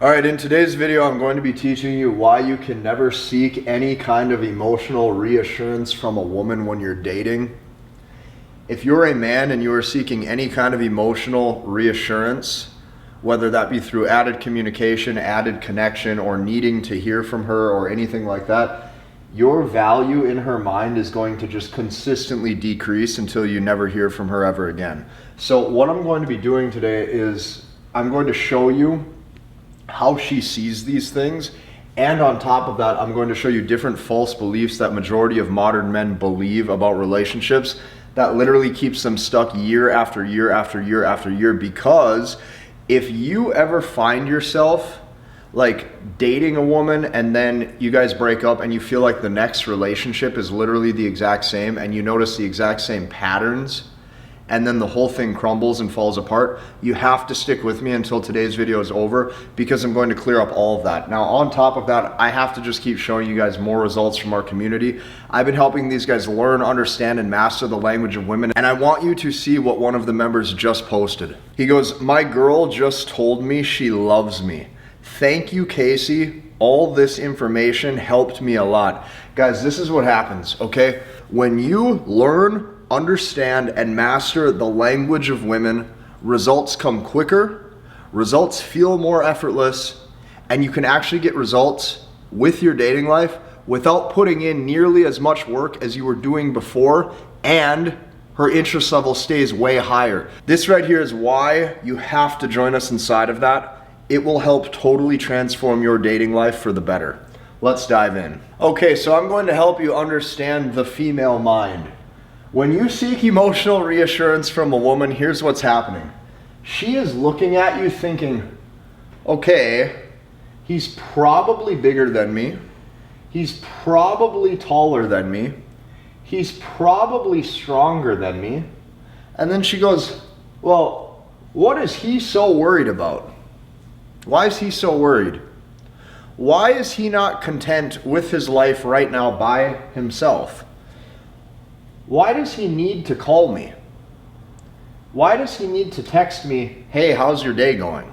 All right, in today's video, I'm going to be teaching you why you can never seek any kind of emotional reassurance from a woman when you're dating. If you're a man and you are seeking any kind of emotional reassurance, whether that be through added communication, added connection, or needing to hear from her or anything like that, your value in her mind is going to just consistently decrease until you never hear from her ever again. So what I'm going to be doing today is I'm going to show you how she sees these things, and on top of that, I'm going to show you different false beliefs that majority of modern men believe about relationships that literally keeps them stuck year after year after year after year. Because if you ever find yourself like dating a woman and then you guys break up and you feel like the next relationship is literally the exact same and you notice the exact same patterns, and then the whole thing crumbles and falls apart, you have to stick with me until today's video is over, because I'm going to clear up all of that. Now, on top of that, I have to just keep showing you guys more results from our community. I've been helping these guys learn, understand, and master the language of women, and I want you to see what one of the members just posted. He goes, "My girl just told me she loves me. Thank you, Casey. All this information helped me a lot." Guys, this is what happens, okay? When you learn, understand, and master the language of women, results come quicker, results feel more effortless, and you can actually get results with your dating life without putting in nearly as much work as you were doing before, and her interest level stays way higher. This right here is why you have to join us inside of that. It will help totally transform your dating life for the better. Let's dive in. Okay, so I'm going to help you understand the female mind. When you seek emotional reassurance from a woman, here's what's happening. She is looking at you thinking, okay, he's probably bigger than me. He's probably taller than me. He's probably stronger than me. And then she goes, well, what is he so worried about? Why is he so worried? Why is he not content with his life right now by himself? Why does he need to call me? Why does he need to text me, hey, how's your day going?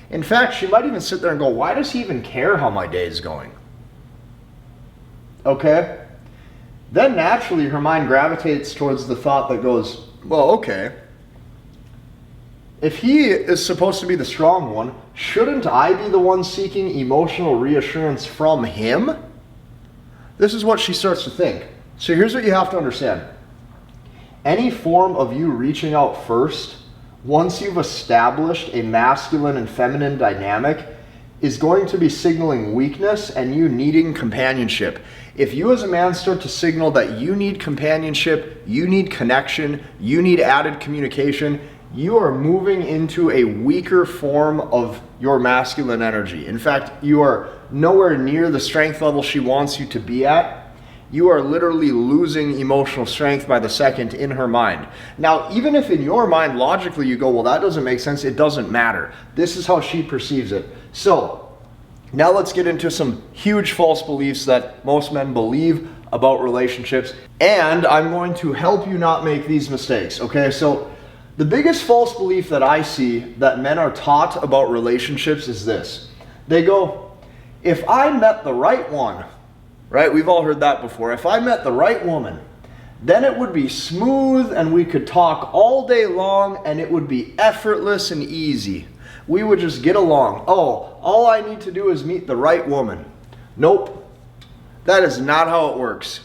In fact, she might even sit there and go, why does he even care how my day is going? Okay? Then naturally her mind gravitates towards the thought that goes, well, okay, if he is supposed to be the strong one, shouldn't I be the one seeking emotional reassurance from him? This is what she starts to think. So here's what you have to understand. Any form of you reaching out first, once you've established a masculine and feminine dynamic, is going to be signaling weakness and you needing companionship. If you as a man start to signal that you need companionship, you need connection, you need added communication, you are moving into a weaker form of your masculine energy. In fact, you are nowhere near the strength level she wants you to be at. You are literally losing emotional strength by the second in her mind. Now, even if in your mind, logically, you go, well, that doesn't make sense, it doesn't matter. This is how she perceives it. So, now let's get into some huge false beliefs that most men believe about relationships. And I'm going to help you not make these mistakes, okay? So, the biggest false belief that I see that men are taught about relationships is this. They go, if I met the right one, right? We've all heard that before. If I met the right woman, then it would be smooth and we could talk all day long and it would be effortless and easy. We would just get along. Oh, all I need to do is meet the right woman. Nope. That is not how it works.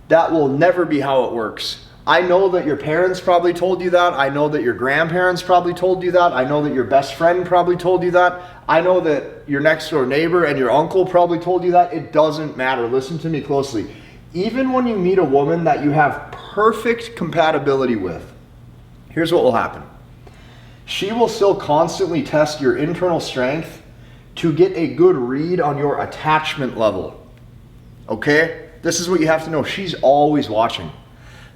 That will never be how it works. I know that your parents probably told you that. I know that your grandparents probably told you that. I know that your best friend probably told you that. I know that your next door neighbor and your uncle probably told you that. It doesn't matter. Listen to me closely. Even when you meet a woman that you have perfect compatibility with, here's what will happen. She will still constantly test your internal strength to get a good read on your attachment level. Okay? This is what you have to know. She's always watching.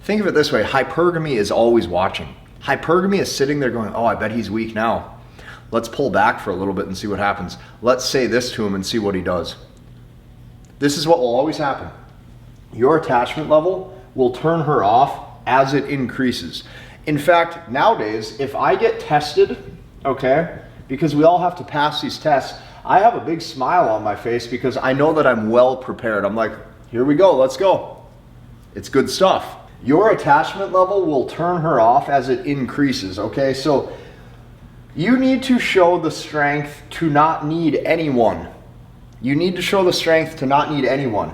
Think of it this way, hypergamy is always watching. Hypergamy is sitting there going, oh, I bet he's weak now. Let's pull back for a little bit and see what happens. Let's say this to him and see what he does. This is what will always happen. Your attachment level will turn her off as it increases. In fact, nowadays, if I get tested, okay, because we all have to pass these tests. I have a big smile on my face because I know that I'm well prepared. I'm like, here we go, let's go. It's good stuff. Your attachment level will turn her off as it increases, okay? So you need to show the strength to not need anyone. You need to show the strength to not need anyone.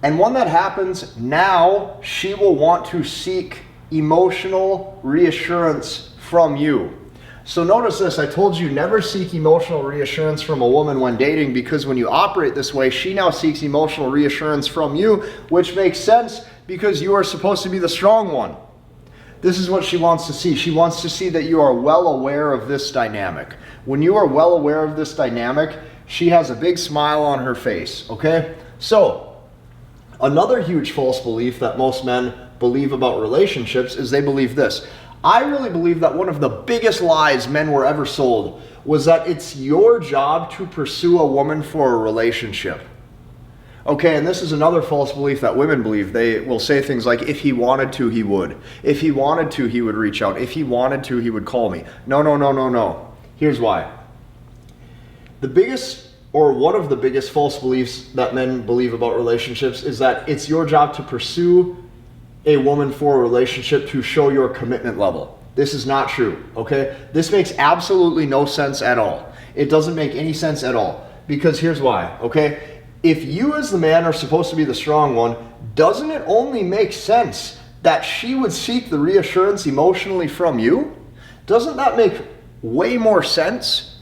And when that happens, now she will want to seek emotional reassurance from you. So notice this, I told you never seek emotional reassurance from a woman when dating, because when you operate this way, she now seeks emotional reassurance from you, which makes sense because you are supposed to be the strong one. This is what she wants to see. She wants to see that you are well aware of this dynamic. When you are well aware of this dynamic, she has a big smile on her face, okay? So, another huge false belief that most men believe about relationships is they believe this. I really believe that one of the biggest lies men were ever sold was that it's your job to pursue a woman for a relationship. Okay, and this is another false belief that women believe. They will say things like, if he wanted to, he would. If he wanted to, he would reach out. If he wanted to, he would call me. No, no, no, no, no. Here's why. The biggest, or one of the biggest false beliefs that men believe about relationships is that it's your job to pursue a woman for a relationship to show your commitment level. This is not true, okay? This makes absolutely no sense at all. It doesn't make any sense at all, because here's why, okay? If you as the man are supposed to be the strong one, doesn't it only make sense that she would seek the reassurance emotionally from you? Doesn't that make way more sense?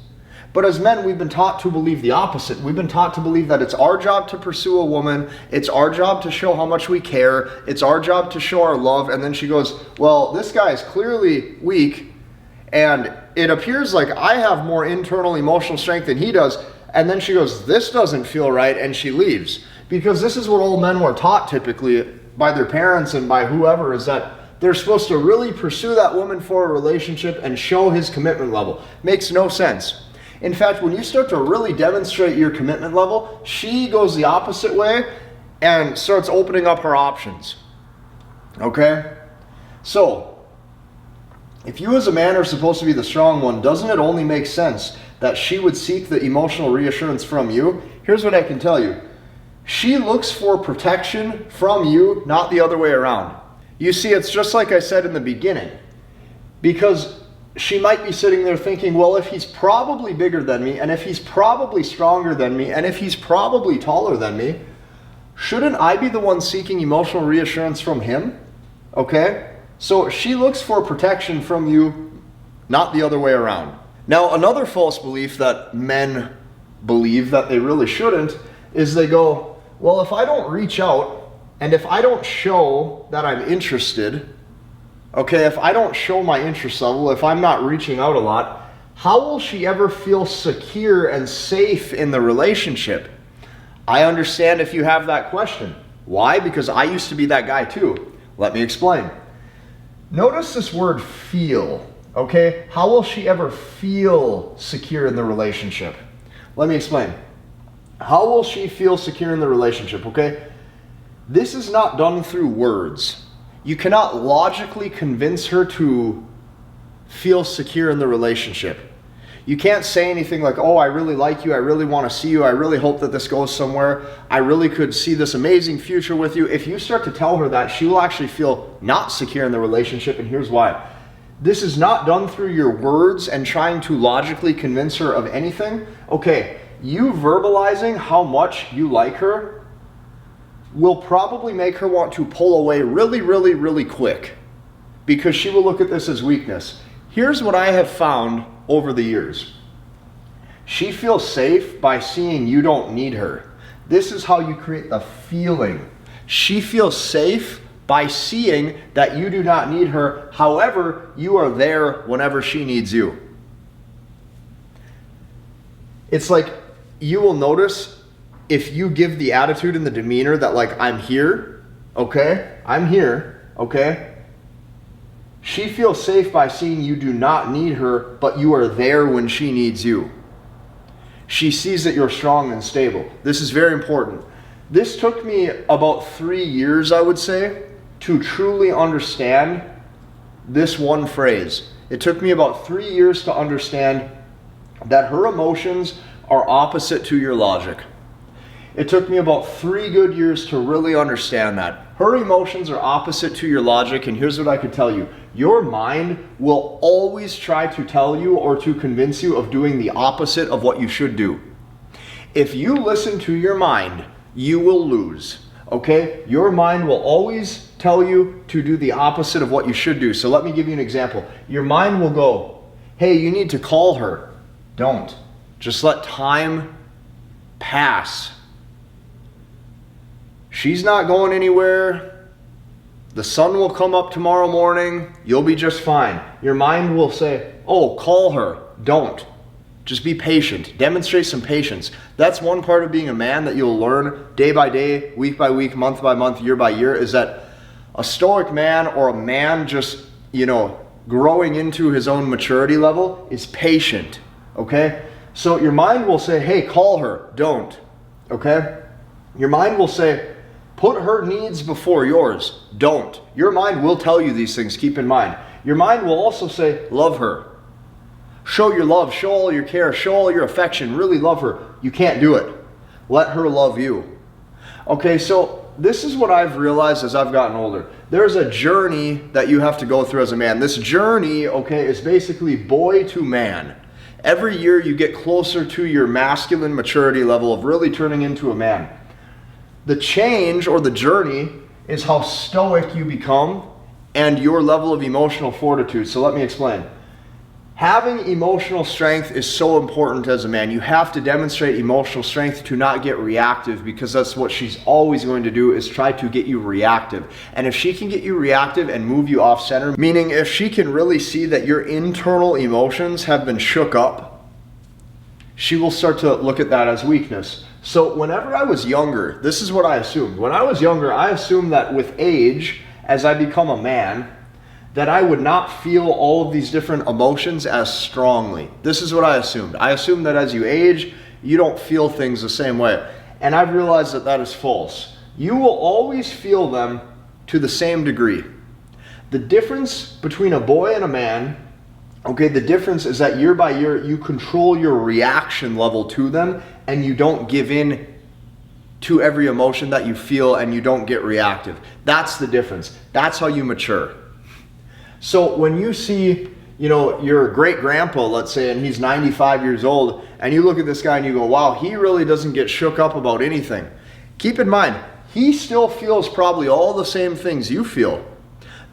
But as men, we've been taught to believe the opposite. We've been taught to believe that it's our job to pursue a woman, it's our job to show how much we care, it's our job to show our love, and then she goes, well, this guy is clearly weak, and it appears like I have more internal emotional strength than he does, and then she goes, this doesn't feel right, and she leaves. Because this is what old men were taught typically by their parents and by whoever, is that they're supposed to really pursue that woman for a relationship and show his commitment level. Makes no sense. In fact, when you start to really demonstrate your commitment level, she goes the opposite way and starts opening up her options. Okay? So, if you as a man are supposed to be the strong one, doesn't it only make sense that she would seek the emotional reassurance from you? Here's what I can tell you. She looks for protection from you, not the other way around. You see, it's just like I said in the beginning. Because she might be sitting there thinking, well, if he's probably bigger than me, and if he's probably stronger than me, and if he's probably taller than me, shouldn't I be the one seeking emotional reassurance from him? Okay? So she looks for protection from you, not the other way around. Now, another false belief that men believe that they really shouldn't is they go, well, if I don't reach out, and if I don't show that I'm interested, okay, if I don't show my interest level, if I'm not reaching out a lot, how will she ever feel secure and safe in the relationship? I understand if you have that question. Why? Because I used to be that guy too. Let me explain. Notice this word feel, okay? How will she ever feel secure in the relationship? Let me explain. How will she feel secure in the relationship, okay? This is not done through words. You cannot logically convince her to feel secure in the relationship. You can't say anything like, oh, I really like you, I really want to see you, I really hope that this goes somewhere, I really could see this amazing future with you. If you start to tell her that, she will actually feel not secure in the relationship, and here's why. This is not done through your words and trying to logically convince her of anything. Okay, you verbalizing how much you like her will probably make her want to pull away really, really, really quick, because she will look at this as weakness. Here's what I have found over the years. She feels safe by seeing you don't need her. This is how you create the feeling. She feels safe by seeing that you do not need her. However, you are there whenever she needs you. It's like you will notice if you give the attitude and the demeanor that like, I'm here, okay? I'm here, okay? She feels safe by seeing you do not need her, but you are there when she needs you. She sees that you're strong and stable. This is very important. This took me about 3 years, I would say, to truly understand this one phrase. It took me about 3 years to understand that her emotions are opposite to your logic. It took me about 3 good years to really understand that. Her emotions are opposite to your logic, and here's what I could tell you. Your mind will always try to tell you or to convince you of doing the opposite of what you should do. If you listen to your mind, you will lose, okay? Your mind will always tell you to do the opposite of what you should do. So let me give you an example. Your mind will go, hey, you need to call her. Don't. Just let time pass. She's not going anywhere. The sun will come up tomorrow morning. You'll be just fine. Your mind will say, oh, call her. Don't. Just be patient. Demonstrate some patience. That's one part of being a man that you'll learn day by day, week by week, month by month, year by year, is that a stoic man or a man just, growing into his own maturity level is patient, okay? So your mind will say, hey, call her. Don't, okay? Your mind will say, put her needs before yours. Don't. Your mind will tell you these things, keep in mind. Your mind will also say, love her. Show your love, show all your care, show all your affection, really love her. You can't do it. Let her love you. Okay, so this is what I've realized as I've gotten older. There's a journey that you have to go through as a man. This journey, okay, is basically boy to man. Every year you get closer to your masculine maturity level of really turning into a man. The change or the journey is how stoic you become and your level of emotional fortitude. So let me explain. Having emotional strength is so important as a man. You have to demonstrate emotional strength to not get reactive, because that's what she's always going to do, is try to get you reactive. And if she can get you reactive and move you off center, meaning if she can really see that your internal emotions have been shook up, she will start to look at that as weakness. So whenever I was younger, this is what I assumed. When I was younger, I assumed that with age, as I become a man, that I would not feel all of these different emotions as strongly. This is what I assumed. I assumed that as you age, you don't feel things the same way. And I've realized that that is false. You will always feel them to the same degree. The difference between a boy and a man, okay, the difference is that year by year, you control your reaction level to them, and you don't give in to every emotion that you feel, and you don't get reactive. That's the difference. That's how you mature. So when you see, your great grandpa, let's say, and he's 95 years old, and you look at this guy and you go, wow, he really doesn't get shook up about anything. Keep in mind, he still feels probably all the same things you feel.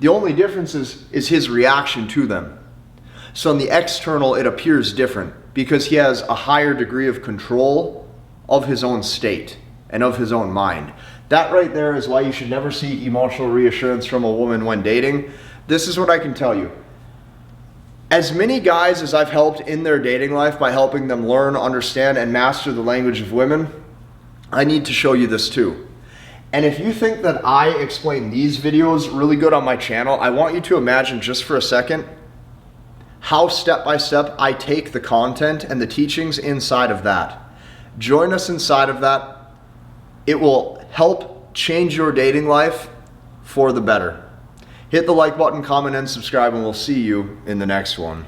The only difference is his reaction to them. So in the external, it appears different because he has a higher degree of control of his own state and of his own mind. That right there is why you should never seek emotional reassurance from a woman when dating. This is what I can tell you. As many guys as I've helped in their dating life by helping them learn, understand, and master the language of women, I need to show you this too. And if you think that I explain these videos really good on my channel, I want you to imagine just for a second how step by step I take the content and the teachings inside of that. Join us inside of that. It will help change your dating life for the better. Hit the like button, comment, and subscribe, and we'll see you in the next one.